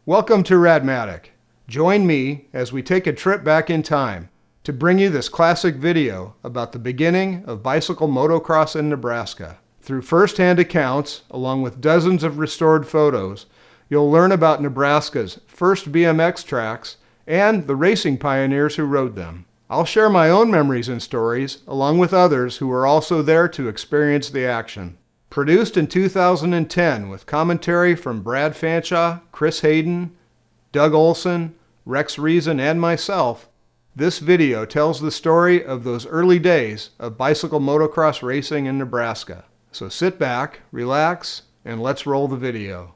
Welcome to Radmatic. Join me as we take a trip back in time to bring you this classic video about the beginning of bicycle motocross in Nebraska. Through first-hand accounts, along with dozens of restored photos, you'll learn about Nebraska's first BMX tracks and the racing pioneers who rode them. I'll share my own memories and stories, along with others who were also there to experience the action. Produced in 2010 with commentary from Brad Fanshaw, Chris Heyden, Doug Olson, Rex Reason, and myself, this video tells the story of those early days of bicycle motocross racing in Nebraska. So sit back, relax, and let's roll the video.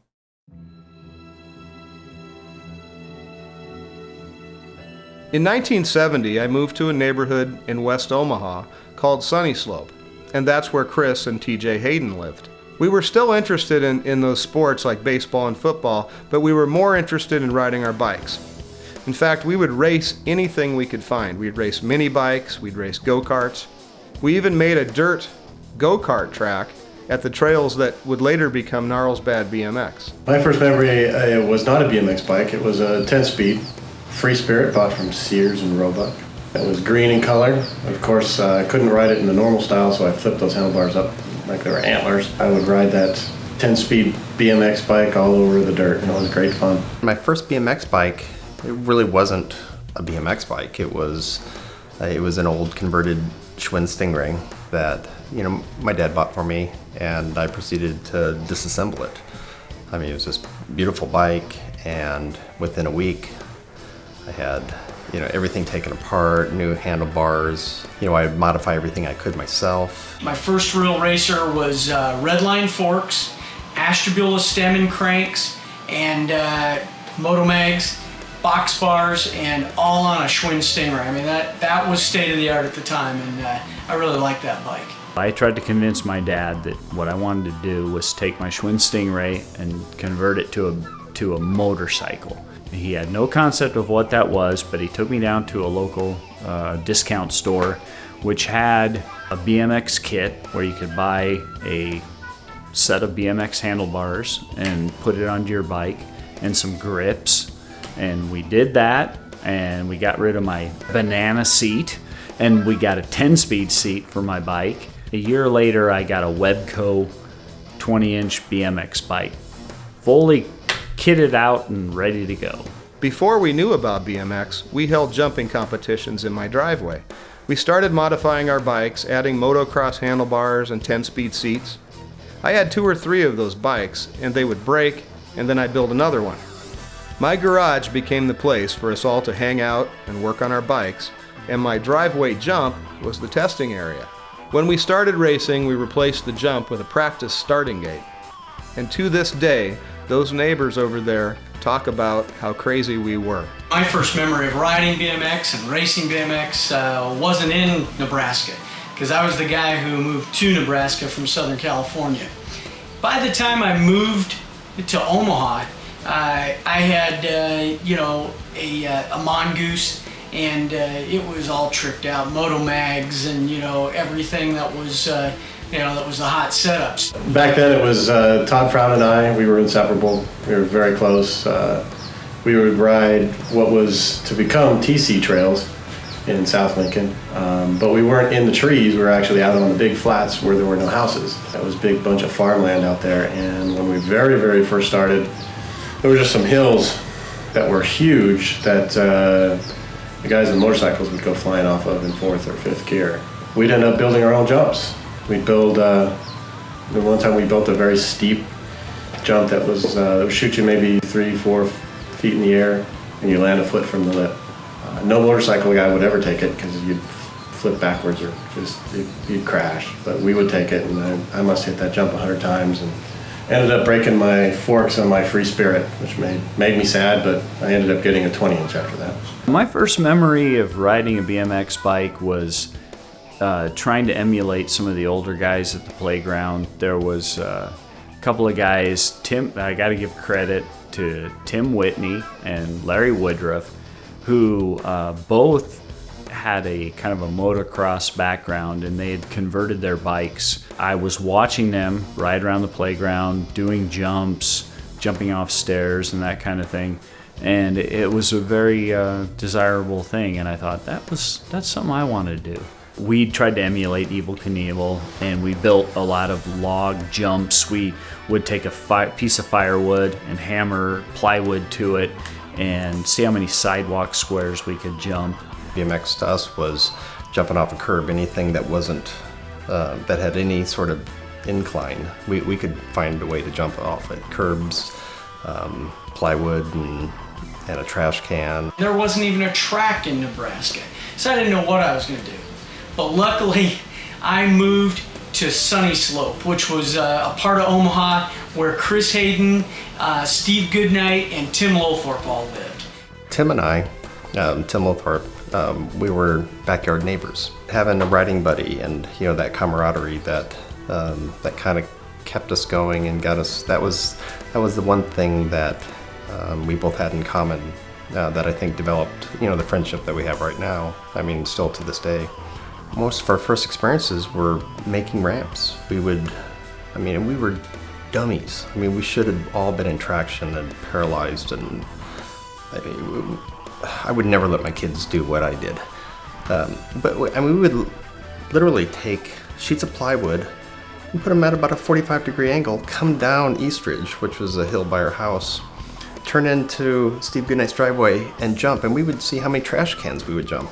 In 1970, I moved to a neighborhood in West Omaha called Sunny Slope, and that's where Chris and TJ Heyden lived. We were still interested in those sports like baseball and football, but we were more interested in riding our bikes. In fact, we would race anything we could find. We'd race mini bikes, we'd race go-karts. We even made a dirt go-kart track at the trails that would later become Gnarlsbad BMX. My first memory was not a BMX bike. It was a 10-speed Free Spirit bought from Sears and Roebuck. It was green in color. Of course, I couldn't ride it in the normal style, so I flipped those handlebars up like they were antlers. I would ride that 10-speed BMX bike all over the dirt, and it was great fun. My first BMX bike, it really wasn't a BMX bike. It was an old converted Schwinn Stingray that my dad bought for me, and I proceeded to disassemble it. I mean, it was this beautiful bike, and within a week, I had everything taken apart, new handlebars. I'd modify everything I could myself. My first real racer was Redline forks, Ashtabula stem and cranks, and Motomags, box bars, and all on a Schwinn Stingray. I mean, that was state of the art at the time, and I really liked that bike. I tried to convince my dad that what I wanted to do was take my Schwinn Stingray and convert it to a motorcycle. He had no concept of what that was, but he took me down to a local discount store which had a BMX kit where you could buy a set of BMX handlebars and put it onto your bike and some grips. And we did that, and we got rid of my banana seat, and we got a 10-speed seat for my bike. A year later, I got a Webco 20-inch BMX bike, fully kitted out and ready to go. Before we knew about BMX, we held jumping competitions in my driveway. We started modifying our bikes, adding motocross handlebars and 10-speed seats. I had 2 or 3 of those bikes, and they would break, and then I'd build another one. My garage became the place for us all to hang out and work on our bikes, and my driveway jump was the testing area. When we started racing, we replaced the jump with a practice starting gate. And to this day, those neighbors over there talk about how crazy we were. My first memory of riding BMX and racing BMX wasn't in Nebraska, because I was the guy who moved to Nebraska from Southern California. By the time I moved to Omaha, I had a Mongoose, and it was all tricked out, Motomags, and everything that was that was the hot setups. Back then it was Todd Frown and I, we were inseparable. We were very close. We would ride what was to become TC trails in South Lincoln, but we weren't in the trees. We were actually out on the big flats where there were no houses. It was a big bunch of farmland out there, and when we very, very first started, there were just some hills that were huge that the guys in motorcycles would go flying off of in 4th or 5th gear. We'd end up building our own jumps. We'd build, one time we built a very steep jump that would shoot you maybe 3-4 feet in the air, and you land a foot from the lip. No motorcycle guy would ever take it because you'd flip backwards or you'd crash. But we would take it, and I must hit that jump 100 times and ended up breaking my forks on my Free Spirit, which made me sad, but I ended up getting a 20-inch after that. My first memory of riding a BMX bike was trying to emulate some of the older guys at the playground. There was a couple of guys, I got to give credit to Tim Whitney and Larry Woodruff, who both had a kind of a motocross background, and they had converted their bikes. I was watching them ride around the playground, doing jumps, jumping off stairs and that kind of thing. And it was a very desirable thing, and I thought that's something I want to do. We tried to emulate Evel Knievel, and we built a lot of log jumps. We would take a piece of firewood and hammer plywood to it and see how many sidewalk squares we could jump. BMX to us was jumping off a curb, anything that wasn't, that had any sort of incline. We could find a way to jump off it. Curbs, plywood, and a trash can. There wasn't even a track in Nebraska, so I didn't know what I was going to do. But luckily, I moved to Sunny Slope, which was a part of Omaha where Chris Heyden, Steve Goodnight, and Tim Lowthorpe all lived. Tim and I, Tim Lowthorpe, we were backyard neighbors. Having a riding buddy and that camaraderie that kind of kept us going and got us. That was the one thing that we both had in common that I think developed the friendship that we have right now. I mean, still to this day. Most of our first experiences were making ramps. We were dummies. I mean, we should have all been in traction and paralyzed, and I would never let my kids do what I did. But we would literally take sheets of plywood and put them at about a 45-degree angle, come down Eastridge, which was a hill by our house, turn into Steve Goodnight's driveway and jump, and we would see how many trash cans we would jump.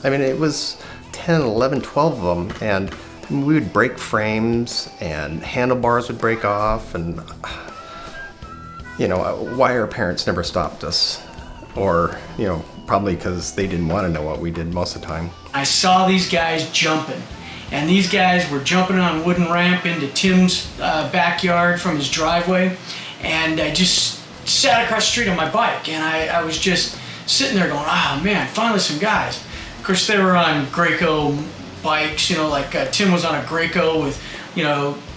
It was 10, 11, 12 of them, and we would break frames and handlebars would break off, and why our parents never stopped us, or probably because they didn't want to know what we did most of the time. I saw these guys jumping, and these guys were jumping on a wooden ramp into Tim's backyard from his driveway, and I just sat across the street on my bike, and I was just sitting there going, oh man, finally some guys. Of course, they were on Graco bikes, Tim was on a Graco with,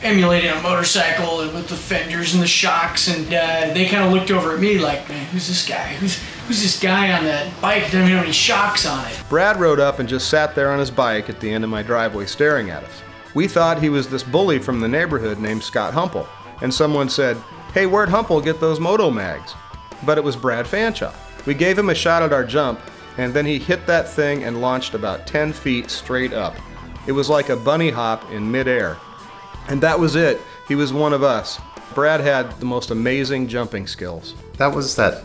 emulating a motorcycle with the fenders and the shocks, and they kind of looked over at me like, man, who's this guy? Who's this guy on that bike? Doesn't have any shocks on it. Brad rode up and just sat there on his bike at the end of my driveway staring at us. We thought he was this bully from the neighborhood named Scott Humple, and someone said, hey, where'd Humple get those moto mags? But it was Brad Fanshaw. We gave him a shot at our jump, and then he hit that thing and launched about 10 feet straight up. It was like a bunny hop in midair. And that was it. He was one of us. Brad had the most amazing jumping skills. That was that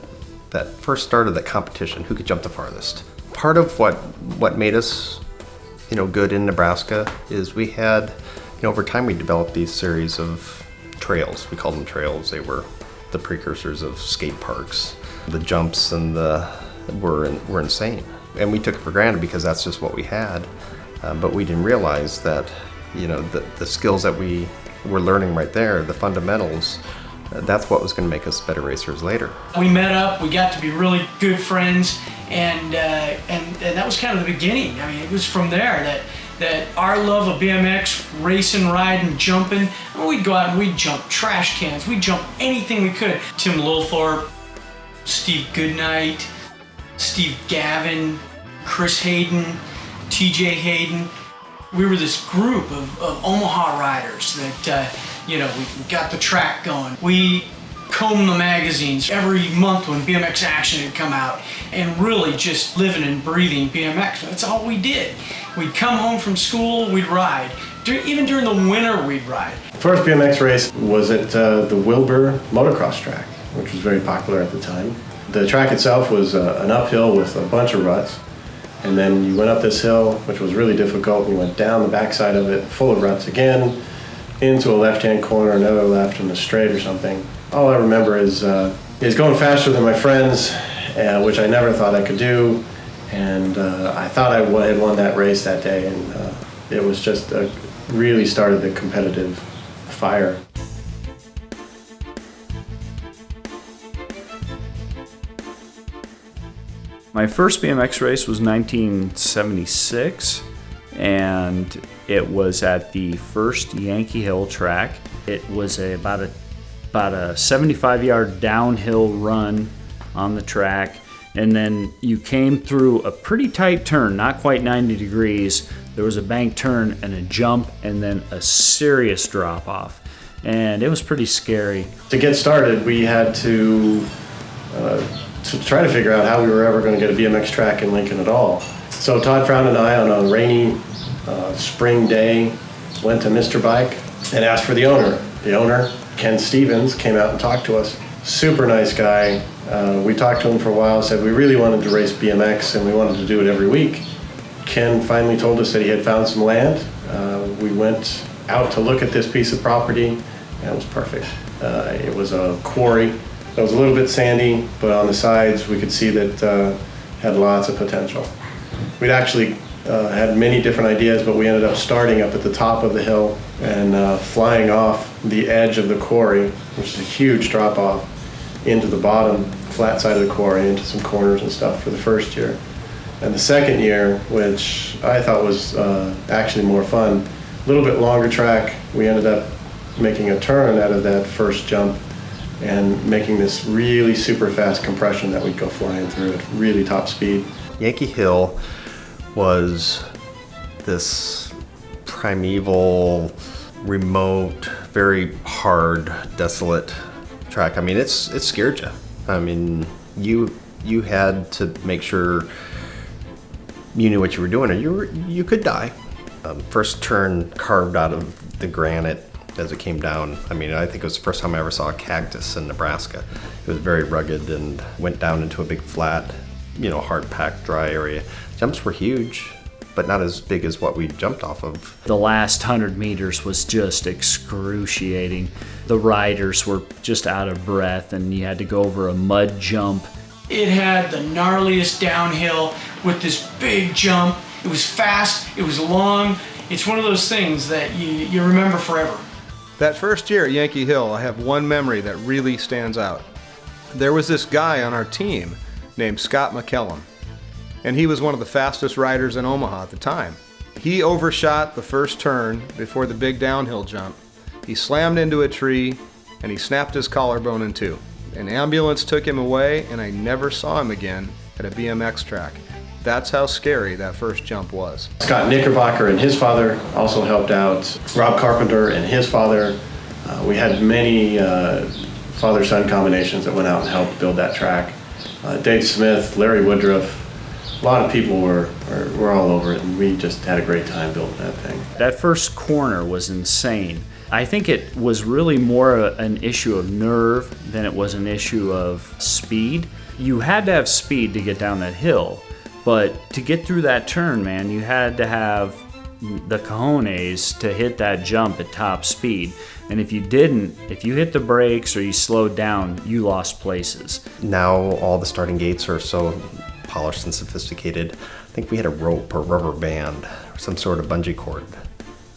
first start of that competition, who could jump the farthest. Part of what made us, good in Nebraska is we had, over time we developed these series of trails. We called them trails. They were the precursors of skate parks. The jumps and were insane, and we took it for granted because that's just what we had. But we didn't realize that, the skills that we were learning right there, the fundamentals, that's what was going to make us better racers later. We met up, we got to be really good friends, and that was kind of the beginning. I mean, it was from there that our love of BMX, racing, riding, jumping, we'd go out and we'd jump trash cans, we'd jump anything we could. Tim Lowthorpe, Steve Goodnight, Steve Gavin, Chris Heyden, TJ Heyden. We were this group of Omaha riders that, we got the track going. We combed the magazines every month when BMX Action had come out, and really just living and breathing BMX. That's all we did. We'd come home from school, we'd ride. Even during the winter, we'd ride. The first BMX race was at the Wilbur motocross track, which was very popular at the time. The track itself was an uphill with a bunch of ruts, and then you went up this hill, which was really difficult, and you went down the backside of it, full of ruts again, into a left-hand corner, another left, and a straight or something. All I remember is going faster than my friends, which I never thought I could do, and I thought I had won that race that day, and it was just really started the competitive fire. My first BMX race was 1976, and it was at the first Yankee Hill track. It was about a 75-yard downhill run on the track, and then you came through a pretty tight turn, not quite 90 degrees. There was a bank turn and a jump, and then a serious drop off. and it was pretty scary. To get started, we had to try to figure out how we were ever going to get a BMX track in Lincoln at all. So Todd Frown and I, on a rainy spring day, went to Mr. Bike and asked for the owner. The owner, Ken Stevens, came out and talked to us. Super nice guy. We talked to him for a while, said we really wanted to race BMX and we wanted to do it every week. Ken finally told us that he had found some land. We went out to look at this piece of property, and it was perfect. It was a quarry. It was a little bit sandy, but on the sides we could see that had lots of potential. We'd actually had many different ideas, but we ended up starting up at the top of the hill and flying off the edge of the quarry, which is a huge drop off, into the bottom flat side of the quarry, into some corners and stuff for the first year. And the second year, which I thought was actually more fun, a little bit longer track, we ended up making a turn out of that first jump and making this really super fast compression that we'd go flying through at really top speed. Yankee Hill was this primeval, remote, very hard, desolate track. I mean, it scared you. I mean, you had to make sure you knew what you were doing, or you could die. First turn carved out of the granite as it came down. I mean, I think it was the first time I ever saw a cactus in Nebraska. It was very rugged and went down into a big flat, hard packed, dry area. Jumps were huge, but not as big as what we jumped off of. The last 100 meters was just excruciating. The riders were just out of breath, and you had to go over a mud jump. It had the gnarliest downhill with this big jump. It was fast, it was long. It's one of those things that you remember forever. That first year at Yankee Hill, I have one memory that really stands out. There was this guy on our team named Scott McKellum, and he was one of the fastest riders in Omaha at the time. He overshot the first turn before the big downhill jump. He slammed into a tree and he snapped his collarbone in two. An ambulance took him away, and I never saw him again at a BMX track. That's how scary that first jump was. Scott Knickerbocker and his father also helped out. Rob Carpenter and his father. We had many father-son combinations that went out and helped build that track. Dave Smith, Larry Woodruff, a lot of people were all over it, and we just had a great time building that thing. That first corner was insane. I think it was really more an issue of nerve than it was an issue of speed. You had to have speed to get down that hill, but to get through that turn, man, you had to have the cojones to hit that jump at top speed. And if you didn't, if you hit the brakes or you slowed down, you lost places. Now all the starting gates are so polished and sophisticated. I think we had a rope or rubber band or some sort of bungee cord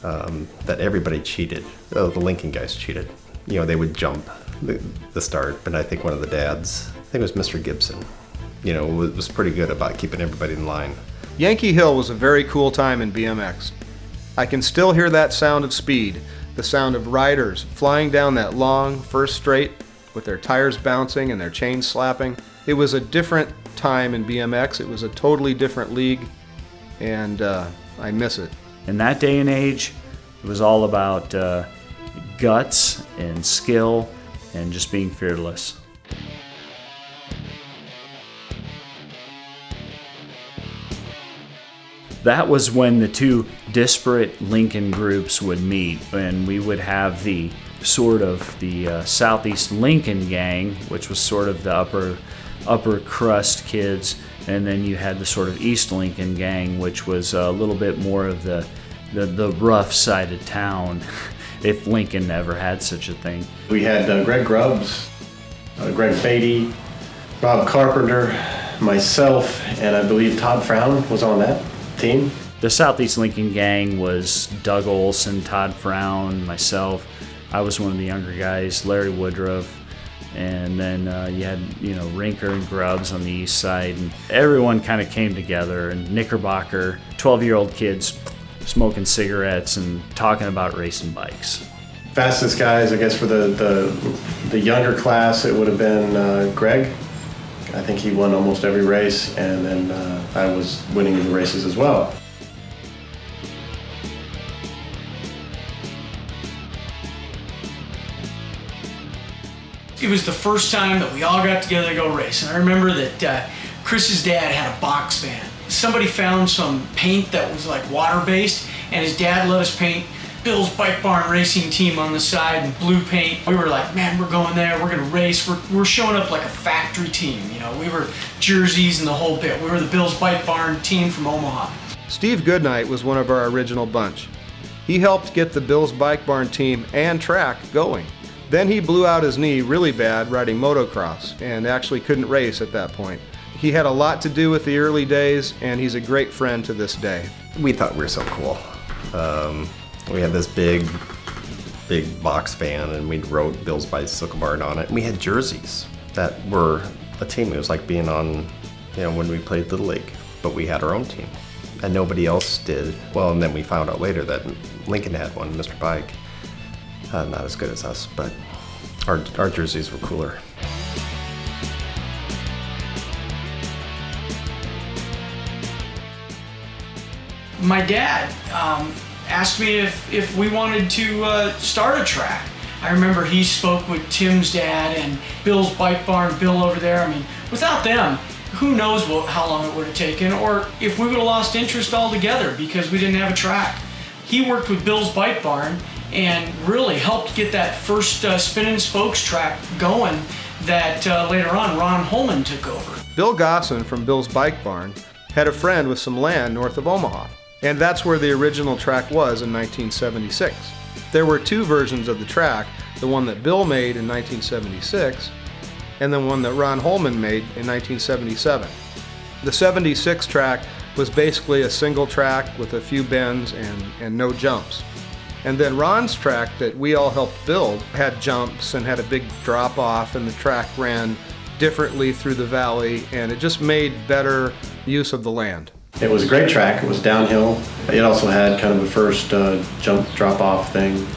that everybody cheated. Oh, the Lincoln guys cheated. They would jump the start, but I think one of the dads, I think it was Mr. Gibson, was pretty good about keeping everybody in line. Yankee Hill was a very cool time in BMX. I can still hear that sound of speed, the sound of riders flying down that long first straight with their tires bouncing and their chains slapping. It was a different time in BMX. It was a totally different league, and I miss it. In that day and age, it was all about guts and skill and just being fearless. That was when the two disparate Lincoln groups would meet, and we would have the Southeast Lincoln gang, which was sort of the upper crust kids, and then you had the sort of East Lincoln gang, which was a little bit more of the rough side of town, if Lincoln ever had such a thing. We had Greg Grubbs, Greg Beatty, Rob Carpenter, myself, and I believe Todd Frown was on that team. The Southeast Lincoln gang was Doug Olson, Todd Frown, myself. I was one of the younger guys, Larry Woodruff, and then you had Rinker and Grubbs on the east side, and everyone kind of came together. And Knickerbocker, 12-year-old kids smoking cigarettes and talking about racing bikes. Fastest guys, I guess, for the younger class, it would have been Greg. I think he won almost every race, and then I was winning the races as well. It was the first time that we all got together to go race. And I remember that Chris's dad had a box van. Somebody found some paint that was like water-based, and his dad let us paint Bill's Bike Barn racing team on the side in blue paint. We were like, man, we're going there, we're gonna race. We're showing up like a factory team, you know. We were jerseys and the whole bit. We were the Bill's Bike Barn team from Omaha. Steve Goodnight was one of our original bunch. He helped get the Bill's Bike Barn team and track going. Then he blew out his knee really bad riding motocross and actually couldn't race at that point. He had a lot to do with the early days, and he's a great friend to this day. We thought we were so cool. We had this big box van, and we wrote Bill's Bicycle Barn on it. And we had jerseys that were a team. It was like being on, you know, when we played Little League, but we had our own team, and nobody else did. Well, and then we found out later that Lincoln had one, Mr. Bike. Not as good as us, but our jerseys were cooler. My dad asked me if we wanted to start a track. I remember he spoke with Tim's dad and Bill's Bike Barn, Bill over there. I mean, without them, who knows how long it would have taken, or if we would have lost interest altogether because we didn't have a track. He worked with Bill's Bike Barn and really helped get that first Spinnin Spokes track going that later on Ron Holman took over. Bill Gosson from Bill's Bike Barn had a friend with some land north of Omaha, and that's where the original track was in 1976. There were two versions of the track, the one that Bill made in 1976 and the one that Ron Holman made in 1977. The 76 track was basically a single track with a few bends and no jumps. And then Ron's track that we all helped build had jumps and had a big drop off, and the track ran differently through the valley, and it just made better use of the land. It was a great track. It was downhill. It also had kind of a first jump drop off thing,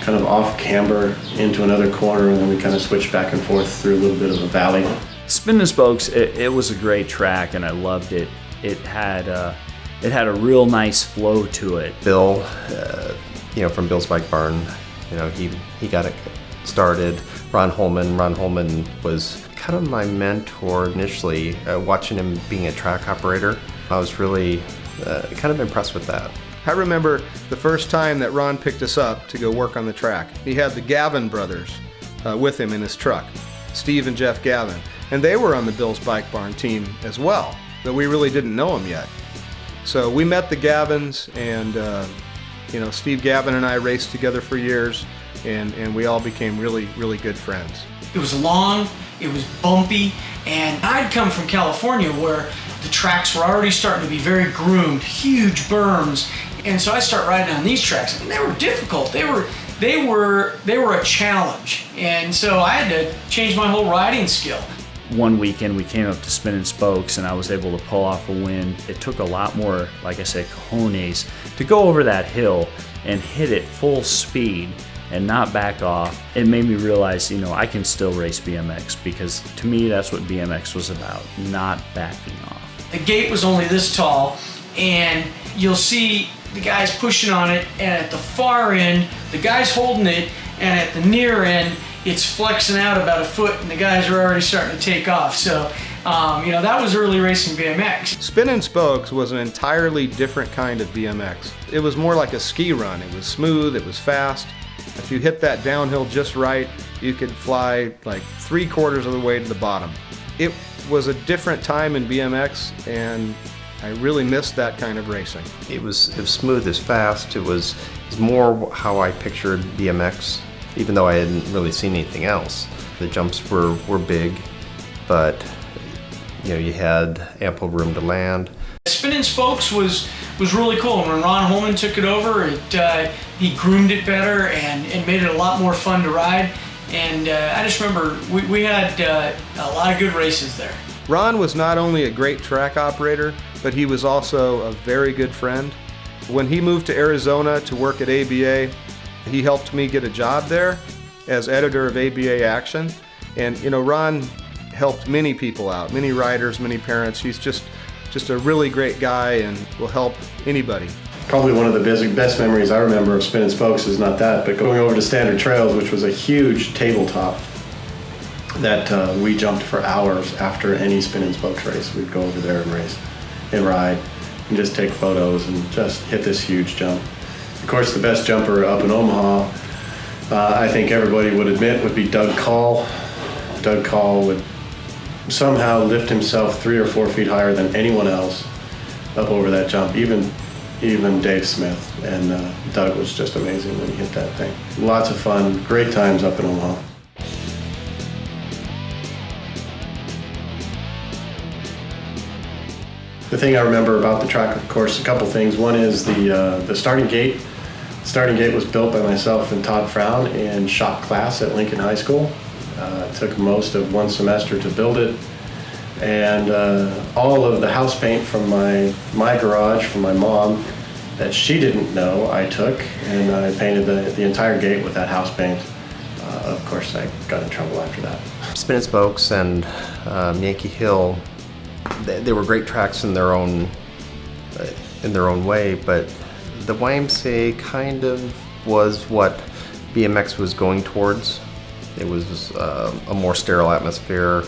kind of off camber into another corner, and then we kind of switched back and forth through a little bit of a valley. Spinnin Spokes, it was a great track, and I loved it. It had a real nice flow to it. Bill, you know, from Bill's Bike Barn, you know, he got it started. Ron Holman was kind of my mentor initially, watching him being a track operator. I was really kind of impressed with that. I remember the first time that Ron picked us up to go work on the track. He had the Gavin brothers with him in his truck, Steve and Jeff Gavin, and they were on the Bill's Bike Barn team as well, but we really didn't know them yet. So we met the Gavins, and you know, Steve Gavin and I raced together for years, and we all became really, really good friends. It was long, it was bumpy, and I'd come from California where the tracks were already starting to be very groomed, huge berms, and so I start riding on these tracks, and they were difficult. They were a challenge, and so I had to change my whole riding skill. One weekend we came up to Spinnin Spokes, and I was able to pull off a win. It took a lot more, like I said, cojones to go over that hill and hit it full speed and not back off. It made me realize, you know, I can still race BMX, because to me that's what BMX was about, not backing off. The gate was only this tall, and you'll see the guys pushing on it, and at the far end, the guy's holding it, and at the near end, it's flexing out about a foot, and the guys are already starting to take off. So, you know, that was early racing BMX. Spinnin Spokes was an entirely different kind of BMX. It was more like a ski run. It was smooth, it was fast. If you hit that downhill just right, you could fly like 3/4 of the way to the bottom. It was a different time in BMX, and I really missed that kind of racing. It was smooth, as fast. It was more how I pictured BMX, even though I hadn't really seen anything else. The jumps were big, but you know, you had ample room to land. Spinnin Spokes was really cool. When Ron Holman took it over, he groomed it better and made it a lot more fun to ride. And I just remember we had a lot of good races there. Ron was not only a great track operator, but he was also a very good friend. When he moved to Arizona to work at ABA, he helped me get a job there as editor of ABA Action. And you know, Ron helped many people out, many riders, many parents. He's just a really great guy and will help anybody. Probably one of the best memories I remember of Spinnin Spokes is not that, but going over to Standard Trails, which was a huge tabletop that we jumped for hours after any Spinnin Spokes race. We'd go over there and race and ride and just take photos and just hit this huge jump. Of course, the best jumper up in Omaha, I think everybody would admit, would be Doug Call. Doug Call would somehow lift himself 3 or 4 feet higher than anyone else up over that jump, even Dave Smith. And Doug was just amazing when he hit that thing. Lots of fun, great times up in Omaha. The thing I remember about the track, of course, a couple things. One is the starting gate. The starting gate was built by myself and Todd Frown in shop class at Lincoln High School. It took most of one semester to build it. And all of the house paint from my garage, from my mom, that she didn't know, I took, and I painted the entire gate with that house paint. Of course, I got in trouble after that. Spinnin Spokes and Yankee Hill, they were great tracks in their own way, but the YMCA kind of was what BMX was going towards. It was a more sterile atmosphere.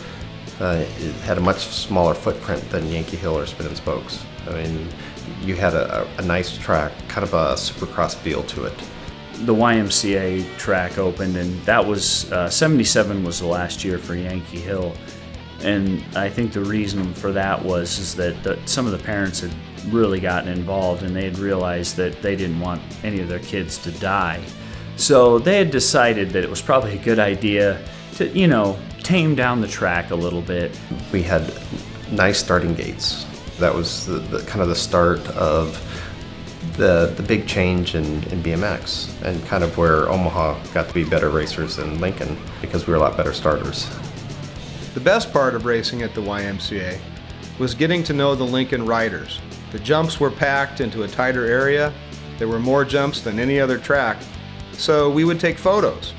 It had a much smaller footprint than Yankee Hill or Spinnin Spokes. I mean, you had a nice track, kind of a supercross feel to it. The YMCA track opened, and that was 77 was the last year for Yankee Hill. And I think the reason for that is that some of the parents had really gotten involved, and they had realized that they didn't want any of their kids to die. So they had decided that it was probably a good idea to, tame down the track a little bit. We had nice starting gates. That was the kind of the start of the big change in BMX, and kind of where Omaha got to be better racers than Lincoln because we were a lot better starters. The best part of racing at the YMCA was getting to know the Lincoln riders. The jumps were packed into a tighter area. There were more jumps than any other track, so we would take photos.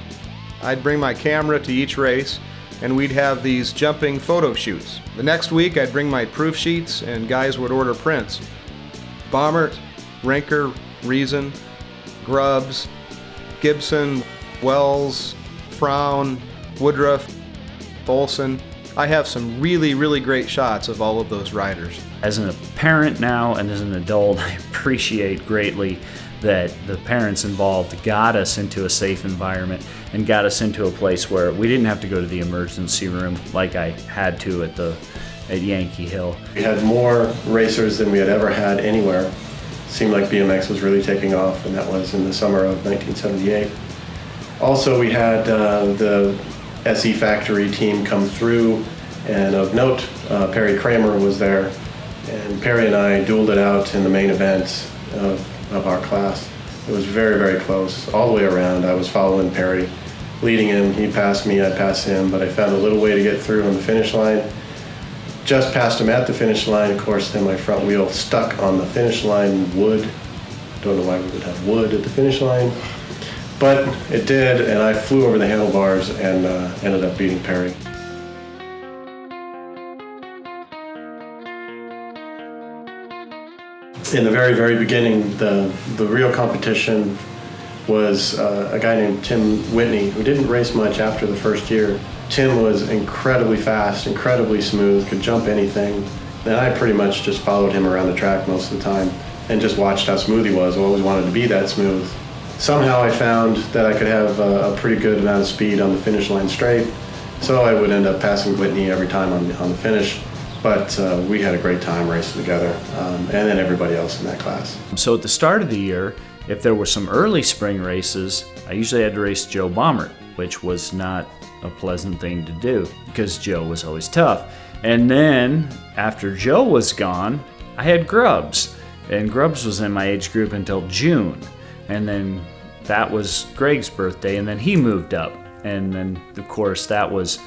I'd bring my camera to each race, and we'd have these jumping photo shoots. The next week, I'd bring my proof sheets, and guys would order prints. Baumert, Rinker, Reason, Grubbs, Gibson, Wells, Frown, Woodruff, Olson. I have some really, really great shots of all of those riders. As a parent now and as an adult, I appreciate greatly that the parents involved got us into a safe environment and got us into a place where we didn't have to go to the emergency room like I had to at Yankee Hill. We had more racers than we had ever had anywhere. It seemed like BMX was really taking off, and that was in the summer of 1978. Also, we had the SE Factory team come through, and of note, Perry Kramer was there, and Perry and I dueled it out in the main event of our class. It was very, very close, all the way around. I was following Perry, leading him. He passed me, I passed him, but I found a little way to get through on the finish line. Just passed him at the finish line. Of course, then my front wheel stuck on the finish line wood. Don't know why we would have wood at the finish line, but it did, and I flew over the handlebars and ended up beating Perry. In the very, very beginning, the real competition was a guy named Tim Whitney, who didn't race much after the first year. Tim was incredibly fast, incredibly smooth, could jump anything. And I pretty much just followed him around the track most of the time and just watched how smooth he was. I always wanted to be that smooth. Somehow I found that I could have a pretty good amount of speed on the finish line straight, so I would end up passing Whitney every time on the finish. But we had a great time racing together, and then everybody else in that class. So at the start of the year, if there were some early spring races, I usually had to race Joe Baumert, which was not a pleasant thing to do because Joe was always tough. And then after Joe was gone, I had Grubbs, and Grubbs was in my age group until June. And then that was Greg's birthday, and then he moved up. And then, of course, that was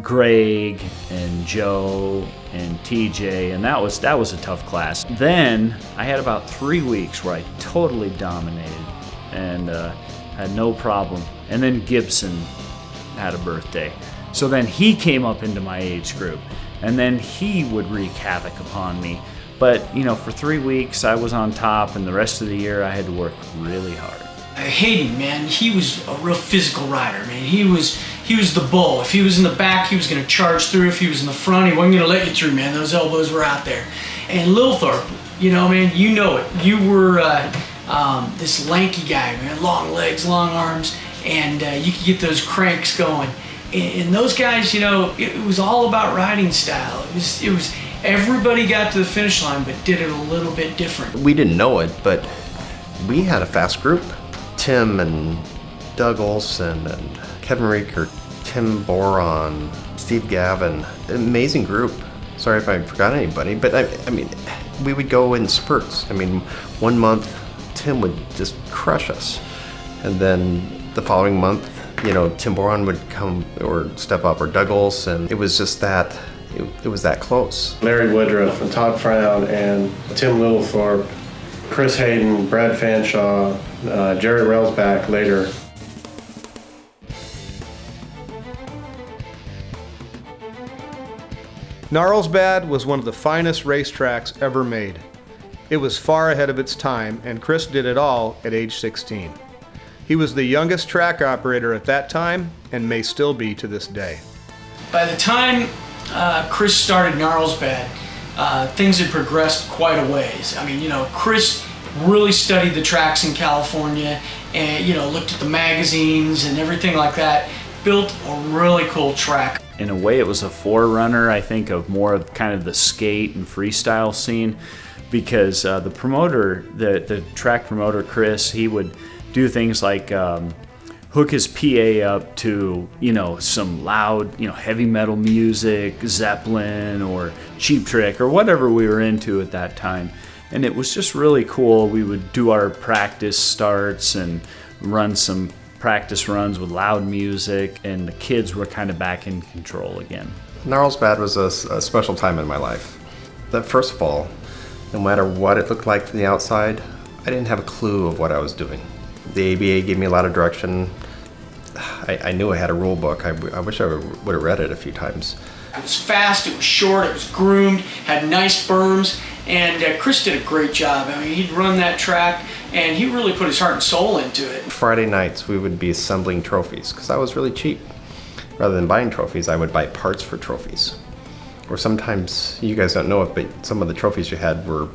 Greg and Joe and TJ, and that was a tough class. Then I had about 3 weeks where I totally dominated and had no problem. And then Gibson had a birthday. So then he came up into my age group, and then he would wreak havoc upon me. But, for 3 weeks I was on top, and the rest of the year I had to work really hard. Heyden, man, he was a real physical rider, man. He was he was the bull. If he was in the back, he was going to charge through. If he was in the front, he wasn't going to let you through, man. Those elbows were out there. And Lilthorpe, you know, man, you know it. You were this lanky guy, man, long legs, long arms, and you could get those cranks going. And those guys, you know, it was all about riding style. It was everybody got to the finish line, but did it a little bit different. We didn't know it, but we had a fast group. Tim and Doug Olson and Kevin Reeker, Tim Boron, Steve Gavin, amazing group. Sorry if I forgot anybody, but I mean, we would go in spurts. I mean, 1 month, Tim would just crush us. And then the following month, you know, Tim Boron would come or step up, or Doug Olson. It was just that, it was that close. Larry Woodruff and Todd Frown and Tim Littlethorpe, Chris Heyden, Brad Fanshaw, Jerry Railsback later. Gnarlsbad was one of the finest racetracks ever made. It was far ahead of its time, and Chris did it all at age 16. He was the youngest track operator at that time and may still be to this day. By the time Chris started Gnarlsbad, things had progressed quite a ways. I mean, you know, Chris really studied the tracks in California and, you know, looked at the magazines and everything like that, built a really cool track. In a way, it was a forerunner, I think, of more of kind of the skate and freestyle scene, because the promoter, the track promoter, Chris, he would do things like hook his PA up to, you know, some loud, you know, heavy metal music, Zeppelin or Cheap Trick or whatever we were into at that time. And it was just really cool. We would do our practice starts and run some practice runs with loud music, and the kids were kind of back in control again. Gnarlsbad was a special time in my life. That first fall, no matter what it looked like from the outside, I didn't have a clue of what I was doing. The ABA gave me a lot of direction. I knew I had a rule book. I wish I would have read it a few times. It was fast, it was short, it was groomed, had nice berms, and Chris did a great job. I mean, he'd run that track, and he really put his heart and soul into it. Friday nights, we would be assembling trophies, because I was really cheap. Rather than buying trophies, I would buy parts for trophies. Or sometimes, you guys don't know it, but some of the trophies you had were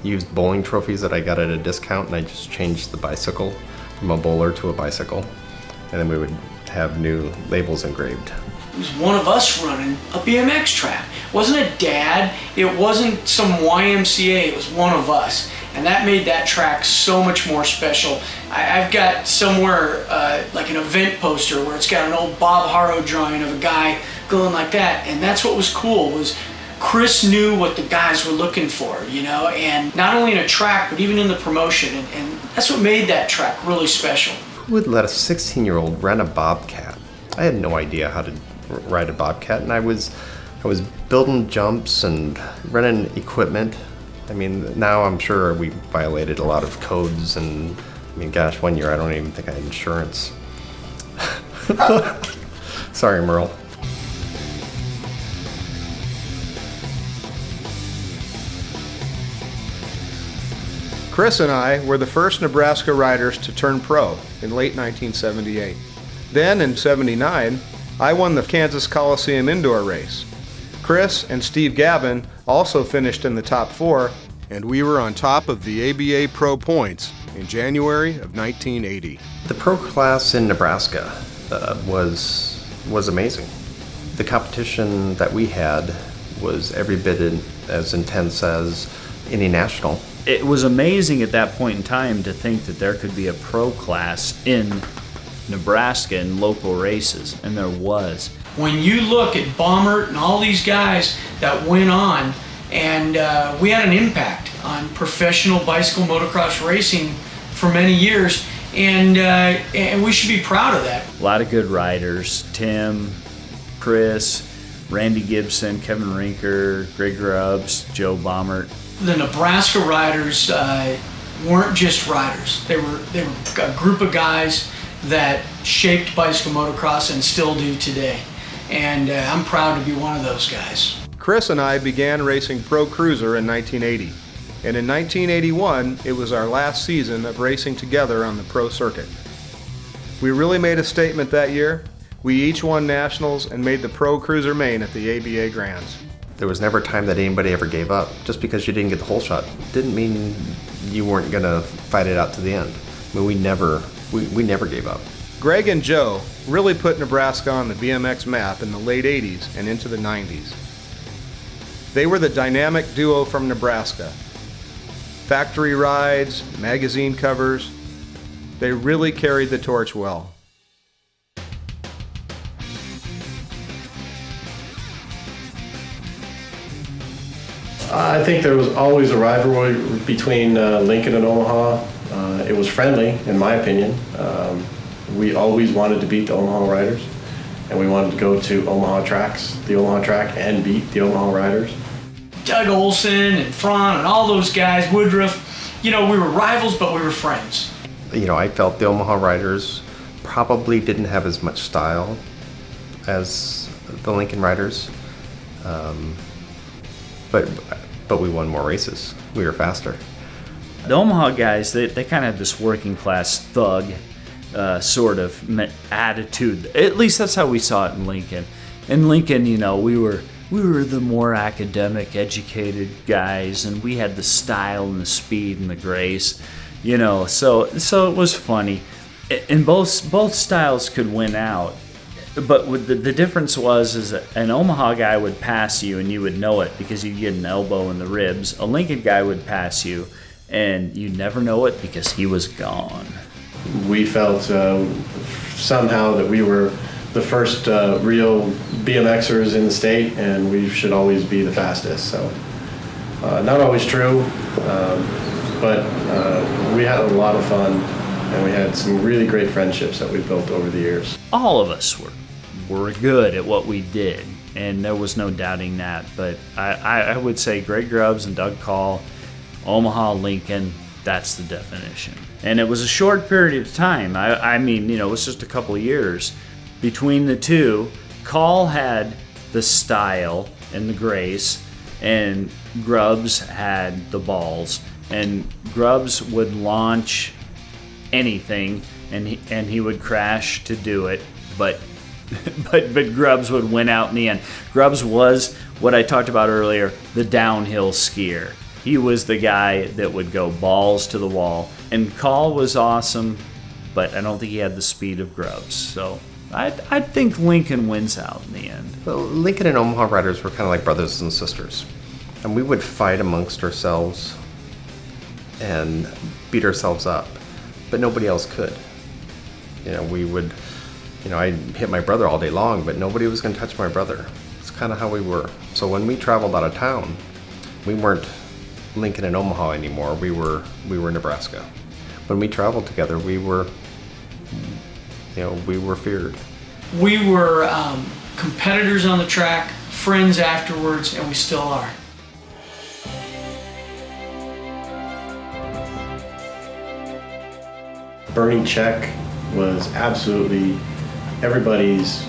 used bowling trophies that I got at a discount, and I just changed the bicycle from a bowler to a bicycle. And then we would have new labels engraved. It was one of us running a BMX track. It wasn't a dad, it wasn't some YMCA, it was one of us. And that made that track so much more special. I've got somewhere like an event poster where it's got an old Bob Harrow drawing of a guy going like that. And that's what was cool, was Chris knew what the guys were looking for, you know, and not only in a track, but even in the promotion. And that's what made that track really special. Who would let a 16-year-old rent a Bobcat? I had no idea how to ride a Bobcat, and I was building jumps and running equipment. I mean, now I'm sure we violated a lot of codes, and I mean, gosh, one year I don't even think I had insurance. Sorry, Merle. Chris and I were the first Nebraska riders to turn pro in late 1978. Then in '79, I won the Kansas Coliseum indoor race. Chris and Steve Gavin also finished in the top 4, and we were on top of the ABA Pro points in January of 1980. The pro class in Nebraska was amazing. The competition that we had was every bit as intense as any national. It was amazing at that point in time to think that there could be a pro class in Nebraska in local races, and there was. When you look at Baumert and all these guys that went on, and we had an impact on professional bicycle motocross racing for many years, and we should be proud of that. A lot of good riders: Tim, Chris, Randy Gibson, Kevin Rinker, Greg Grubbs, Joe Baumert. The Nebraska riders weren't just riders. They were a group of guys that shaped bicycle motocross and still do today. And I'm proud to be one of those guys. Chris and I began racing Pro Cruiser in 1980. And in 1981, it was our last season of racing together on the pro circuit. We really made a statement that year. We each won nationals and made the Pro Cruiser main at the ABA Grands. There was never a time that anybody ever gave up. Just because you didn't get the whole shot didn't mean you weren't going to fight it out to the end. I mean, we never gave up. Greg and Joe really put Nebraska on the BMX map in the late 80s and into the 90s. They were the dynamic duo from Nebraska. Factory rides, magazine covers, they really carried the torch well. I think there was always a rivalry between Lincoln and Omaha. It was friendly, in my opinion. We always wanted to beat the Omaha riders, and we wanted to go to Omaha tracks, the Omaha track, and beat the Omaha riders. Doug Olson and Fron and all those guys, Woodruff, we were rivals, but we were friends. I felt the Omaha riders probably didn't have as much style as the Lincoln riders, but we won more races. We were faster. The Omaha guys, they kind of had this working class thug sort of attitude. At least that's how we saw it in Lincoln. In Lincoln, we were the more academic, educated guys, and we had the style and the speed and the grace, So it was funny, and both styles could win out. But the difference is that an Omaha guy would pass you, and you would know it because you'd get an elbow in the ribs. A Lincoln guy would pass you, and you'd never know it because he was gone. We felt somehow that we were the first real BMXers in the state, and we should always be the fastest. So, not always true, but we had a lot of fun, and we had some really great friendships that we built over the years. All of us were good at what we did, and there was no doubting that. But I would say Greg Grubbs and Doug Call, Omaha, Lincoln, that's the definition. And it was a short period of time. I mean, it was just a couple of years between the two. Call had the style and the grace, and Grubbs had the balls. And Grubbs would launch anything, and he would crash to do it, but Grubbs would win out in the end. Grubbs was what I talked about earlier, the downhill skier. He was the guy that would go balls to the wall. And Call was awesome, but I don't think he had the speed of Grubbs. So I think Lincoln wins out in the end. Well, Lincoln and Omaha riders were kind of like brothers and sisters. And we would fight amongst ourselves and beat ourselves up, but nobody else could. We would, I'd hit my brother all day long, but nobody was going to touch my brother. It's kind of how we were. So when we traveled out of town, we weren't Lincoln and Omaha anymore. We were Nebraska. When we traveled together, we were feared. We were competitors on the track, friends afterwards, and we still are. Bernie Check was absolutely everybody's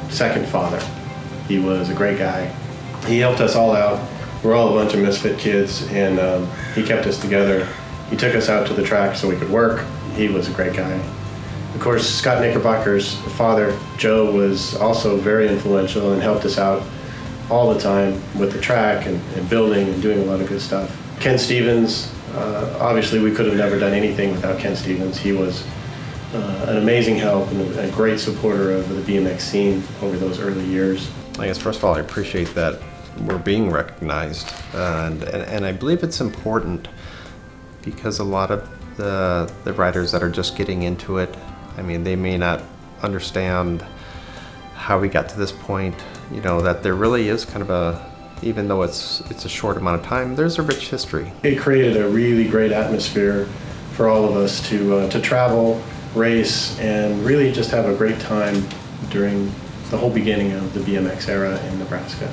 second father. He was a great guy. He helped us all out. We're all a bunch of misfit kids, and he kept us together. He took us out to the track so we could work. He was a great guy. Of course, Scott Knickerbocker's father, Joe, was also very influential and helped us out all the time with the track and building and doing a lot of good stuff. Ken Stevens, obviously we could have never done anything without Ken Stevens. He was an amazing help and a great supporter of the BMX scene over those early years. I guess first of all, I appreciate that we're being recognized, and I believe it's important because a lot of the riders that are just getting into it, I mean, they may not understand how we got to this point, that there really is kind of even though it's a short amount of time, there's a rich history. It created a really great atmosphere for all of us to travel, race, and really just have a great time during the whole beginning of the BMX era in Nebraska.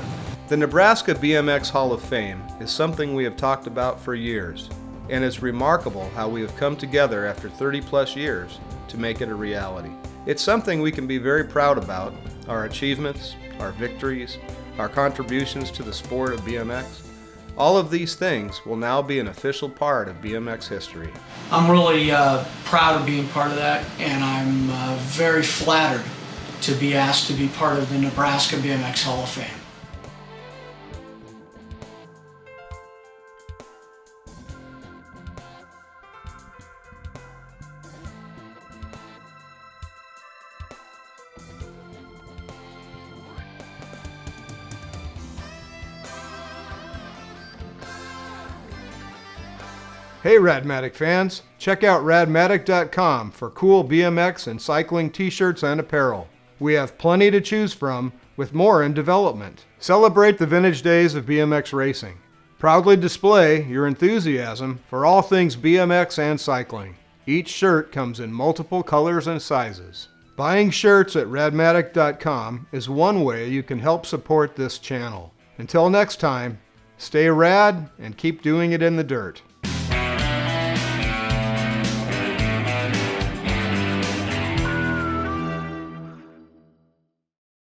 The Nebraska BMX Hall of Fame is something we have talked about for years, and it's remarkable how we have come together after 30 plus years to make it a reality. It's something we can be very proud about, our achievements, our victories, our contributions to the sport of BMX. All of these things will now be an official part of BMX history. I'm really proud of being part of that, and I'm very flattered to be asked to be part of the Nebraska BMX Hall of Fame. Hey Radmatic fans, check out radmatic.com for cool BMX and cycling t-shirts and apparel. We have plenty to choose from, with more in development. Celebrate the vintage days of BMX racing. Proudly display your enthusiasm for all things BMX and cycling. Each shirt comes in multiple colors and sizes. Buying shirts at radmatic.com is one way you can help support this channel. Until next time, stay rad and keep doing it in the dirt.